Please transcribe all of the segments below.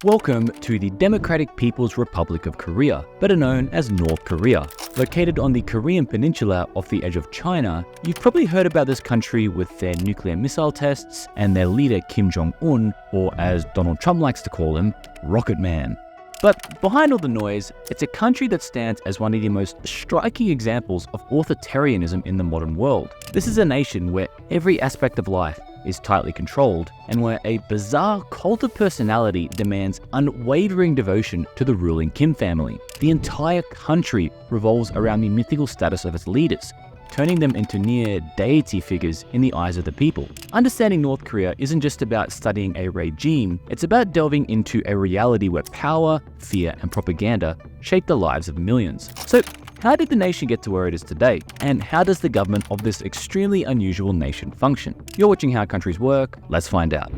Welcome to the Democratic People's Republic of Korea, better known as North Korea. Located on the Korean peninsula off the edge of China, you've probably heard about this country with their nuclear missile tests and their leader Kim Jong-un, or as Donald Trump likes to call him, Rocket Man. But behind all the noise, it's a country that stands as one of the most striking examples of authoritarianism in the modern world. This is a nation where every aspect of life is tightly controlled, and where a bizarre cult of personality demands unwavering devotion to the ruling Kim family. The entire country revolves around the mythical status of its leaders, turning them into near deity figures in the eyes of the people. Understanding North Korea isn't just about studying a regime, it's about delving into a reality where power, fear, and propaganda shape the lives of millions. So, how did the nation get to where it is today? And how does the government of this extremely unusual nation function? You're watching How Countries Work, let's find out.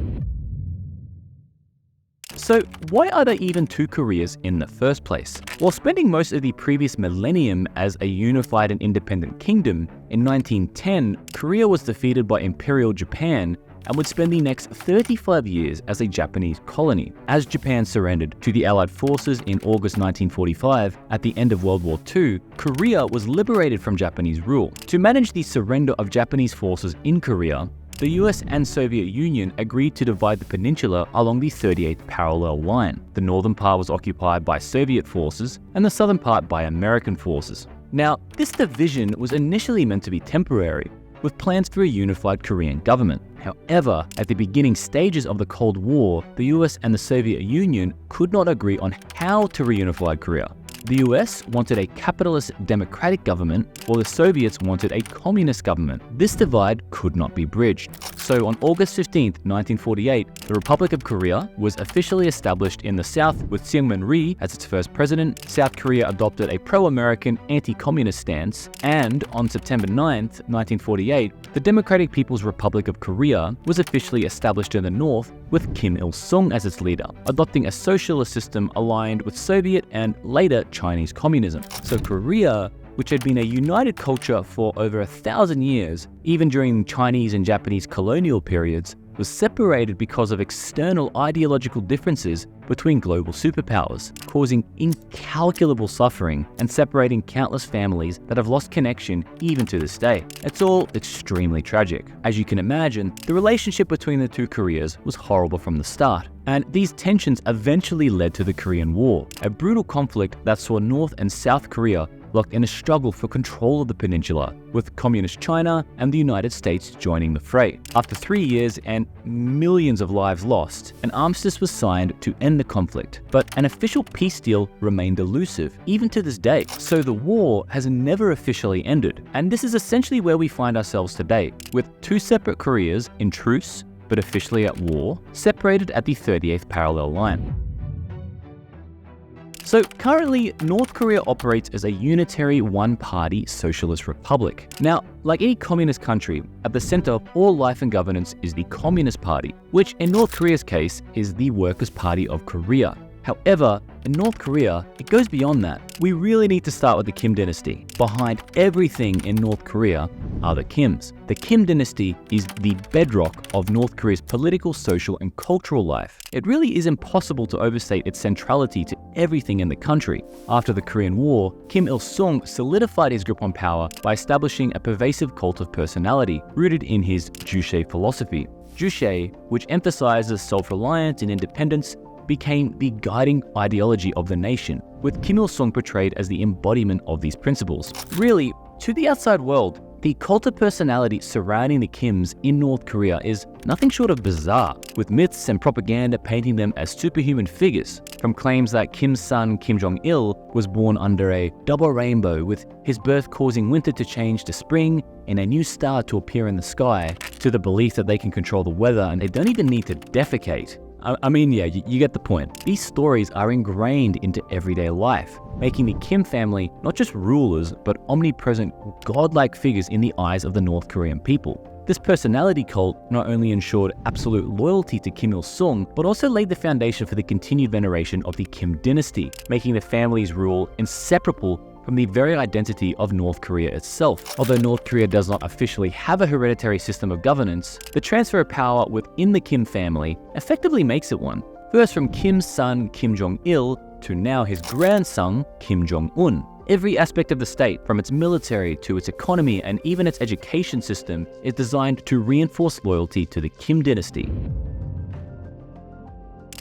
So, why are there even two Koreas in the first place? While spending most of the previous millennium as a unified and independent kingdom, in 1910, Korea was defeated by Imperial Japan and would spend the next 35 years as a Japanese colony. As Japan surrendered to the Allied forces in August 1945, at the end of World War II, Korea was liberated from Japanese rule. To manage the surrender of Japanese forces in Korea, the US and Soviet Union agreed to divide the peninsula along the 38th parallel line. The northern part was occupied by Soviet forces and the southern part by American forces. Now, this division was initially meant to be temporary, with plans for a unified Korean government. However, at the beginning stages of the Cold War, the US and the Soviet Union could not agree on how to reunify Korea. The US wanted a capitalist democratic government, while the Soviets wanted a communist government. This divide could not be bridged. So on August 15, 1948, the Republic of Korea was officially established in the South with Syngman Rhee as its first president. South Korea adopted a pro-American, anti-communist stance, and on September 9, 1948, the Democratic People's Republic of Korea was officially established in the North with Kim Il-sung as its leader, adopting a socialist system aligned with Soviet and later Chinese communism. So Korea, which had been a united culture for over 1,000 years, even during Chinese and Japanese colonial periods, was separated because of external ideological differences between global superpowers, causing incalculable suffering and separating countless families that have lost connection even to this day. It's all extremely tragic. As you can imagine, the relationship between the two Koreas was horrible from the start, and these tensions eventually led to the Korean War, a brutal conflict that saw North and South Korea locked in a struggle for control of the peninsula, with Communist China and the United States joining the fray. After 3 years and millions of lives lost, an armistice was signed to end the conflict, but an official peace deal remained elusive, even to this day. So the war has never officially ended, and this is essentially where we find ourselves today, with two separate Koreas in truce, but officially at war, separated at the 38th parallel line. So currently, North Korea operates as a unitary one-party socialist republic. Now, like any communist country, at the center of all life and governance is the Communist Party, which in North Korea's case is the Workers' Party of Korea. However, in North Korea, it goes beyond that. We really need to start with the Kim dynasty. Behind everything in North Korea are the Kims. The Kim dynasty is the bedrock of North Korea's political, social, and cultural life. It really is impossible to overstate its centrality to everything in the country. After the Korean War, Kim Il-sung solidified his grip on power by establishing a pervasive cult of personality rooted in his Juche philosophy. Juche, which emphasizes self-reliance and independence, became the guiding ideology of the nation, with Kim Il-sung portrayed as the embodiment of these principles. Really, to the outside world, the cult of personality surrounding the Kims in North Korea is nothing short of bizarre, with myths and propaganda painting them as superhuman figures, from claims that Kim's son Kim Jong-il was born under a double rainbow, with his birth causing winter to change to spring and a new star to appear in the sky, to the belief that they can control the weather and they don't even need to defecate. I mean, yeah, you get the point. These stories are ingrained into everyday life, making the Kim family not just rulers, but omnipresent, godlike figures in the eyes of the North Korean people. This personality cult not only ensured absolute loyalty to Kim Il-sung, but also laid the foundation for the continued veneration of the Kim dynasty, making the family's rule inseparable from the very identity of North Korea itself. Although North Korea does not officially have a hereditary system of governance, the transfer of power within the Kim family effectively makes it one. first from Kim's son Kim Jong-il to now his grandson Kim Jong-un. Every aspect of the state, from its military to its economy and even its education system, is designed to reinforce loyalty to the Kim dynasty.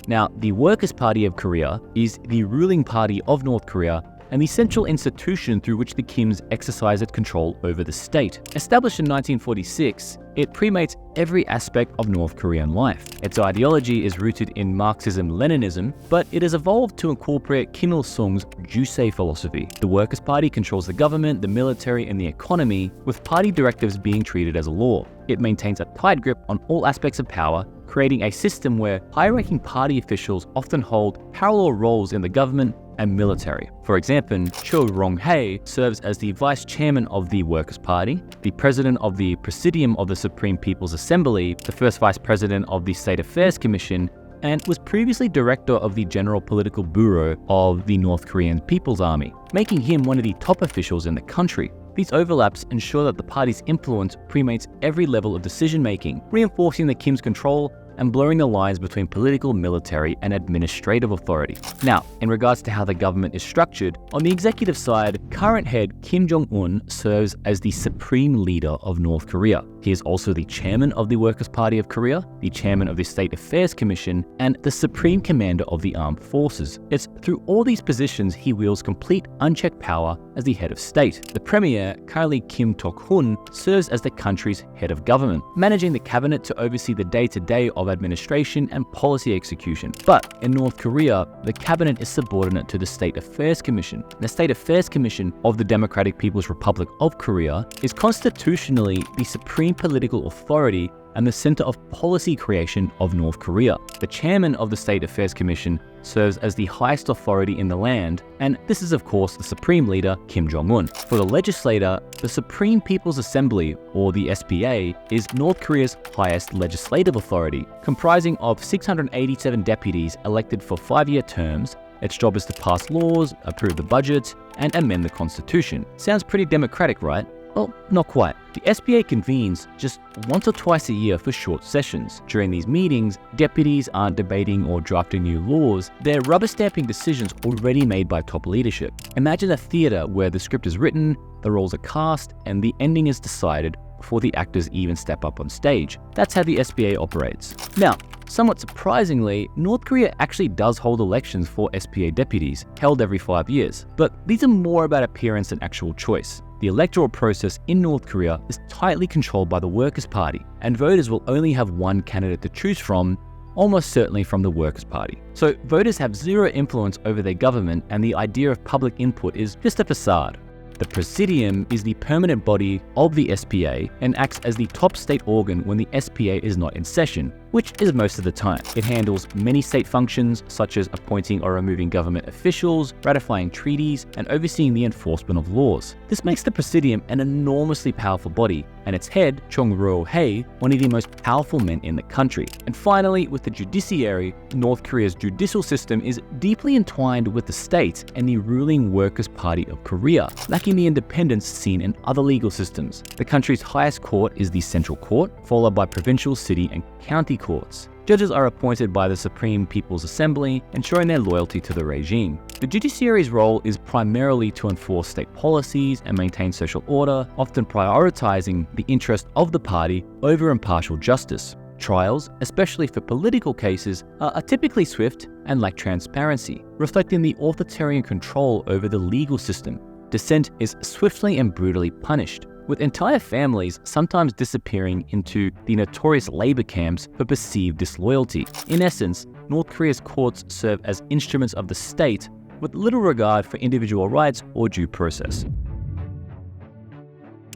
Now, the Workers' Party of Korea is the ruling party of North Korea and the central institution through which the Kims exercised control over the state. Established in 1946, it premates every aspect of North Korean life. Its ideology is rooted in Marxism-Leninism, but it has evolved to incorporate Kim Il-sung's Jusei philosophy. The Workers' Party controls the government, the military, and the economy, with party directives being treated as a law. It maintains a tight grip on all aspects of power, creating a system where high-ranking party officials often hold parallel roles in the government and military. For example, Cho Rong-hae serves as the vice chairman of the Workers' Party, the president of the Presidium of the Supreme People's Assembly, the first vice president of the State Affairs Commission, and was previously director of the General Political Bureau of the North Korean People's Army, making him one of the top officials in the country. These overlaps ensure that the party's influence premates every level of decision-making, reinforcing the Kim's control and blurring the lines between political, military, and administrative authority. Now, in regards to how the government is structured, on the executive side, current head Kim Jong-un serves as the supreme leader of North Korea. He is also the chairman of the Workers' Party of Korea, the chairman of the State Affairs Commission, and the supreme commander of the armed forces. It's through all these positions he wields complete, unchecked power as the head of state. The premier, currently Kim Tok-hun, serves as the country's head of government, managing the cabinet to oversee the day-to-day of administration and policy execution. But in North Korea, the cabinet is subordinate to the State Affairs Commission. The State Affairs Commission of the Democratic People's Republic of Korea is constitutionally the supreme political authority and the center of policy creation of North Korea. The chairman of the State Affairs Commission serves as the highest authority in the land, and this is of course the supreme leader, Kim Jong-un. For the legislator, the Supreme People's Assembly, or the SPA, is North Korea's highest legislative authority, comprising of 687 deputies elected for 5-year terms. Its job is to pass laws, approve the budget, and amend the constitution. Sounds pretty democratic, right? Well, not quite. The SPA convenes just once or twice a year for short sessions. During these meetings, deputies aren't debating or drafting new laws, they're rubber-stamping decisions already made by top leadership. Imagine a theater where the script is written, the roles are cast, and the ending is decided before the actors even step up on stage. That's how the SPA operates. Now, somewhat surprisingly, North Korea actually does hold elections for SPA deputies, held every 5 years. But these are more about appearance than actual choice. The electoral process in North Korea is tightly controlled by the Workers' Party, and voters will only have one candidate to choose from, almost certainly from the Workers' Party. So voters have zero influence over their government, and the idea of public input is just a facade. The Presidium is the permanent body of the SPA and acts as the top state organ when the SPA is not in session, which is most of the time. It handles many state functions such as appointing or removing government officials, ratifying treaties, and overseeing the enforcement of laws. This makes the Presidium an enormously powerful body, and its head, Chung Ro-hae, one of the most powerful men in the country. And finally, with the judiciary, North Korea's judicial system is deeply entwined with the state and the ruling Workers' Party of Korea, lacking the independence seen in other legal systems. The country's highest court is the Central Court, followed by provincial, city, and county courts. Judges are appointed by the Supreme People's Assembly, ensuring their loyalty to the regime. The judiciary's role is primarily to enforce state policies and maintain social order, often prioritizing the interest of the party over impartial justice. Trials, especially for political cases, are typically swift and lack transparency, reflecting the authoritarian control over the legal system. Dissent is swiftly and brutally punished, with entire families sometimes disappearing into the notorious labor camps for perceived disloyalty. In essence, North Korea's courts serve as instruments of the state with little regard for individual rights or due process.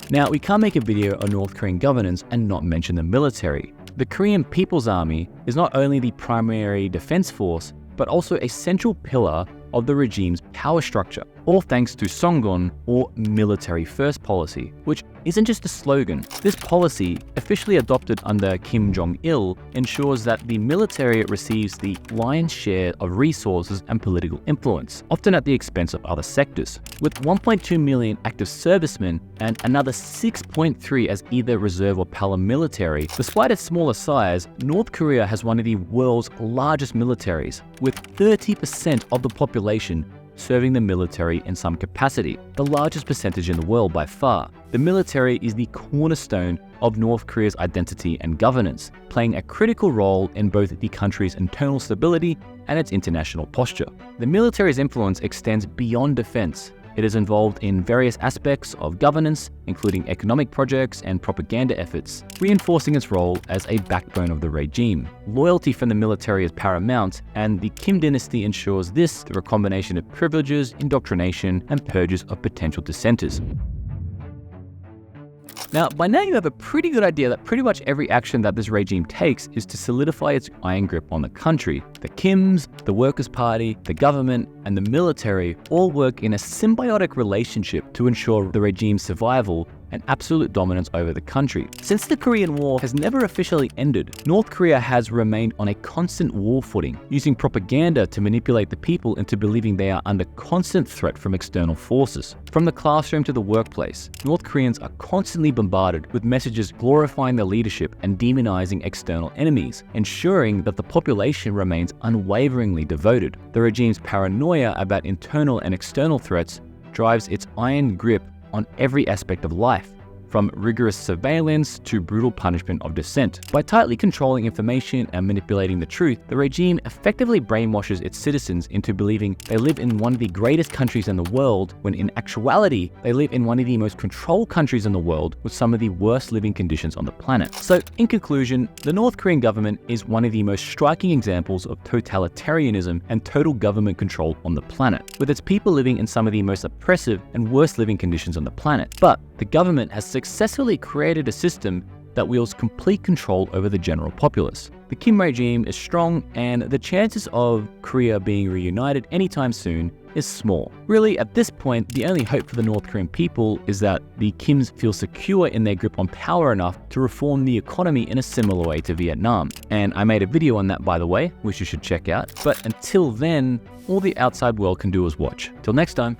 Now, we can't make a video on North Korean governance and not mention the military. The Korean People's Army is not only the primary defense force, but also a central pillar of the regime's power structure. all thanks to Songon, or military first policy, which isn't just a slogan. This policy, officially adopted under Kim Jong-il, ensures that the military receives the lion's share of resources and political influence, often at the expense of other sectors. With 1.2 million active servicemen and another 6.3 as either reserve or paramilitary, despite its smaller size, North Korea has one of the world's largest militaries, with 30% of the population serving the military in some capacity, the largest percentage in the world by far. The military is the cornerstone of North Korea's identity and governance, playing a critical role in both the country's internal stability and its international posture. The military's influence extends beyond defense. It is involved in various aspects of governance, including economic projects and propaganda efforts, reinforcing its role as a backbone of the regime. Loyalty from the military is paramount, and the Kim dynasty ensures this through a combination of privileges, indoctrination, and purges of potential dissenters. Now, by now you have a pretty good idea that pretty much every action that this regime takes is to solidify its iron grip on the country. The Kims, the Workers' Party, the government, and the military all work in a symbiotic relationship to ensure the regime's survival and absolute dominance over the country. Since the Korean War has never officially ended, North Korea has remained on a constant war footing, using propaganda to manipulate the people into believing they are under constant threat from external forces. From the classroom to the workplace, North Koreans are constantly bombarded with messages glorifying their leadership and demonizing external enemies, ensuring that the population remains unwaveringly devoted. The regime's paranoia about internal and external threats drives its iron grip on every aspect of life, from rigorous surveillance to brutal punishment of dissent. By tightly controlling information and manipulating the truth, the regime effectively brainwashes its citizens into believing they live in one of the greatest countries in the world, when in actuality, they live in one of the most controlled countries in the world with some of the worst living conditions on the planet. So, in conclusion, the North Korean government is one of the most striking examples of totalitarianism and total government control on the planet, with its people living in some of the most oppressive and worst living conditions on the planet. But the government has successfully created a system that wields complete control over the general populace. The Kim regime is strong, and the chances of Korea being reunited anytime soon is small. Really, at this point, the only hope for the North Korean people is that the Kims feel secure in their grip on power enough to reform the economy in a similar way to Vietnam. And I made a video on that, by the way, which you should check out. But until then, all the outside world can do is watch. Till next time.